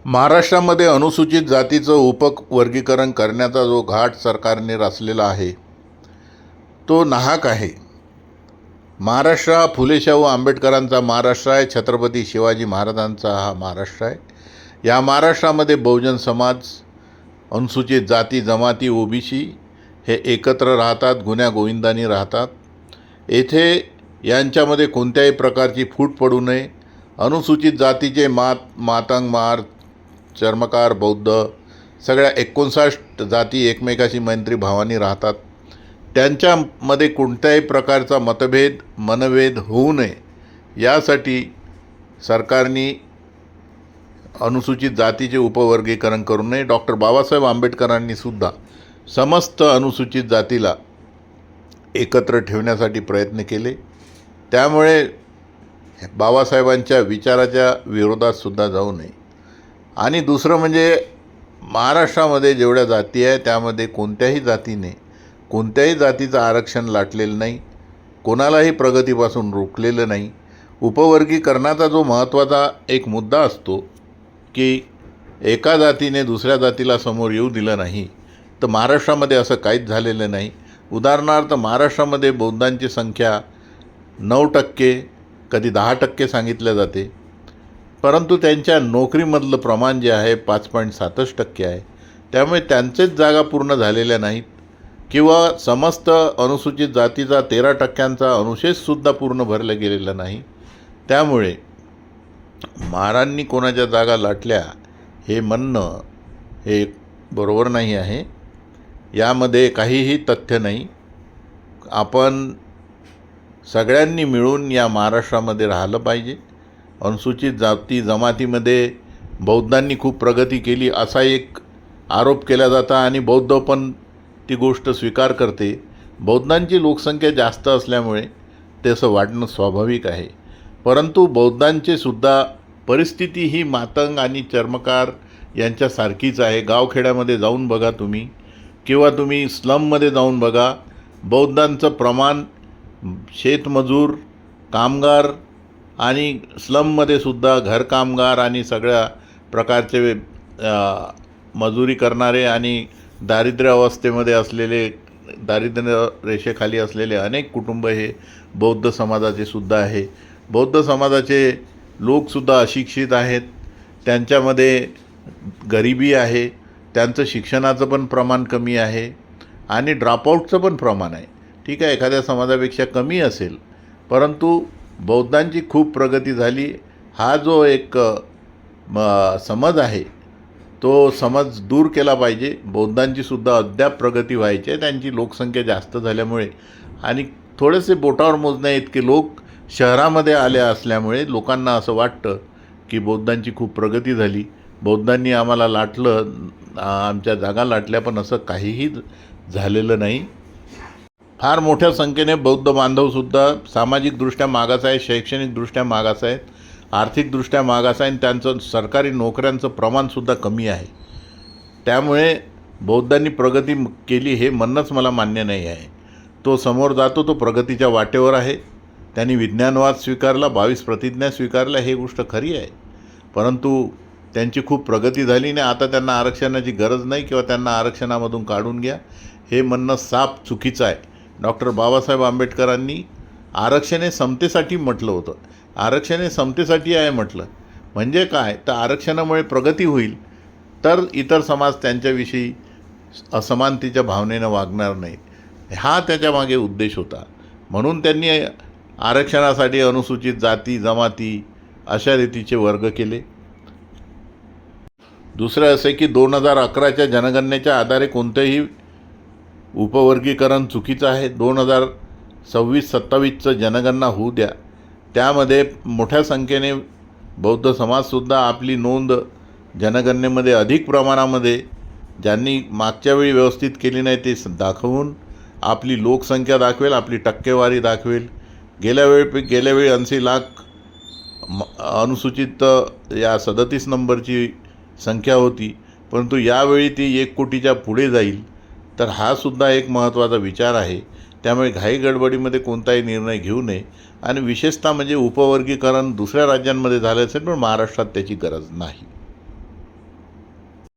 महाराष्ट्रामध्ये अनुसूचित जातीचं उपवर्गीकरण करण्याचा जो घाट सरकारने रचलेला आहे तो नाहक आहे. महाराष्ट्र हा फुले शाहू आंबेडकरांचा महाराष्ट्र आहे. छत्रपती शिवाजी महाराजांचा हा महाराष्ट्र आहे. या महाराष्ट्रामध्ये बहुजन समाज, अनुसूचित जाती जमाती, ओबीसी हे एकत्र राहतात, गुण्यागोविंदाने राहतात. येथे यांच्यामध्ये कोणत्याही प्रकारची फूट पडू नये. अनुसूचित जातीचे मातंग, मार, चर्मकार, बौद्ध सगळ्या 59 जाती एकमेकाशी मैत्री भावाने राहतात. त्यांच्यामध्ये कोणत्याही प्रकारचा मनभेद होऊ नये यासाठी सरकारने अनुसूचित जातीचे उपवर्गीकरण करू नये. डॉक्टर बाबासाहेब आंबेडकरांनी सुद्धा समस्त अनुसूचित जातीला एकत्र ठेवण्यासाठी प्रयत्न केले. त्यामुळे बाबासाहेबांच्या विचाराच्या विरोधात सुद्धा जाऊ नये. आणि दुसरं म्हणजे महाराष्ट्रामध्ये जेवढ्या जाती आहे त्यामध्ये कोणत्याही जातीने कोणत्याही जातीचं आरक्षण लाटलेलं नाही, कोणालाही प्रगतीपासून रोखलेलं नाही. उपवर्गीकरणाचा जो महत्त्वाचा एक मुद्दा असतो की एका जातीने दुसऱ्या जातीला समोर येऊ दिलं नाही, तर महाराष्ट्रामध्ये असं काहीच झालेलं नाही. उदाहरणार्थ महाराष्ट्रामध्ये बौद्धांची संख्या 9%, कधी 10% सांगितल्या जाते, परंतु त्यांच्या नोकरीमधलं प्रमाण जे आहे 5.67% आहे. त्यामुळे त्यांचेच जागा पूर्ण झालेल्या नाहीत किंवा समस्त अनुसूचित जातीचा 13%चा अनुशेषसुद्धा पूर्ण भरला गेलेला नाही. त्यामुळे महारांनी कोणाच्या जागा लाटल्या हे म्हणणं हे बरोबर नाही आहे. यामध्ये काहीही तथ्य नाही. आपण सगळ्यांनी मिळून या महाराष्ट्रामध्ये राहिलं पाहिजे. अनुसूचित जाती जमातीमध्ये बौद्धांनी खूप प्रगती केली असा एक आरोप केला जाता आणि बौद्ध पण ती गोष्ट स्वीकार करते. बौद्धांची लोकसंख्या जास्त असल्यामुळे तसं वाढणं स्वाभाविक आहे. परंतु बौद्धांचे सुद्धा परिस्थिती ही मातंग आणि चर्मकार यांच्यासारखीच आहे. गावखेड्यामध्ये जाऊन बघा तुम्ही, किंवा तुम्ही स्लममध्ये जाऊन बघा. बौद्धांचं प्रमाण शेतमजूर, कामगार आणि स्लममध्ये सुद्धा घरकामगार आणि सगळ्या प्रकारचे मजुरी करणारे आणि दारिद्र्य अवस्थेमध्ये असलेले, दारिद्र्य रेषेखाली असलेले अनेक कुटुंब हे बौद्ध समाजाचे सुद्धा आहे. बौद्ध समाजाचे लोकसुद्धा अशिक्षित आहेत. त्यांच्यामध्ये गरिबी आहे. त्यांचं शिक्षणाचं पण प्रमाण कमी आहे आणि ड्रॉपआउटचं पण प्रमाण आहे. ठीक आहे, एखाद्या समाजापेक्षा कमी असेल, परंतु बौद्धांची खूप प्रगती झाली. हा जो एक समज आहे तो समज दूर केला पाहिजे. बौद्धांची सुद्धा अद्याप प्रगती व्हायची आहे. त्यांची लोकसंख्या जास्त झाल्यामुळे आणि थोडेसे बोटावर मोजण्या इतके लोक शहरामध्ये आले असल्यामुळे लोकांना असं वाटतं की बौद्धांची खूप प्रगती झाली, बौद्धांनी आम्हाला लाटलं, आमच्या जागा लाटल्या, पण असं काहीही झालेलं नाही. फार मोठ्या संख्येने बौद्ध बांधवसुद्धा सामाजिकदृष्ट्या मागास आहे, शैक्षणिकदृष्ट्या मागास आहेत, आर्थिकदृष्ट्या मागास आहे आणि त्यांचं सरकारी नोकऱ्यांचं प्रमाणसुद्धा कमी आहे. त्यामुळे बौद्धांनी प्रगती केली हे म्हणणंच मला मान्य नाही आहे. तो समोर जातो, तो प्रगतीच्या वाटेवर आहे. त्यांनी विज्ञानवाद स्वीकारला, 22 प्रतिज्ञा स्वीकारल्या, हे गोष्ट खरी आहे. परंतु त्यांची खूप प्रगती झाली नाही. आता त्यांना आरक्षणाची गरज नाही किंवा त्यांना आरक्षणामधून काढून घ्या हे म्हणणं साफ चुकीचं आहे. डॉक्टर बाबासाहेब आंबेडकरांनी आरक्षण हे समतेसाठी म्हटलं होतं. आरक्षण हे समतेसाठी आहे म्हटलं म्हणजे काय, तर आरक्षणामुळे प्रगती होईल, तर इतर समाज त्यांच्याविषयी असमानतेच्या भावनेनं वागणार नाहीत. हा त्याच्यामागे उद्देश होता. म्हणून त्यांनी आरक्षणासाठी अनुसूचित जाती जमाती अशा रीतीचे वर्ग केले. दुसरं असे की 2011च्या जनगणनेच्या आधारे कोणतेही उपवर्गीकरण चुकीचं आहे. 2026-27चं जनगणना होऊ द्या. त्यामध्ये मोठ्या संख्येने बौद्ध समाजसुद्धा आपली नोंद जनगणनेमध्ये अधिक प्रमाणामध्ये, ज्यांनी मागच्या वेळी व्यवस्थित केली नाही ते दाखवून आपली लोकसंख्या दाखवेल, आपली टक्केवारी दाखवेल. गेल्या वेळी 80 लाख अनुसूचित या 37 नंबरची संख्या होती, परंतु यावेळी ती 1 कोटीच्या पुढे जाईल. तर हा सुद्धा एक महत्त्वाचा विचार आहे. त्यामुळे घाई गडबडीमध्ये कोणताही निर्णय घेऊ नये. आणि विशेषतः म्हणजे उपवर्गीकरण दुसऱ्या राज्यांमध्ये झालं असेल, पण महाराष्ट्रात त्याची गरज नाही.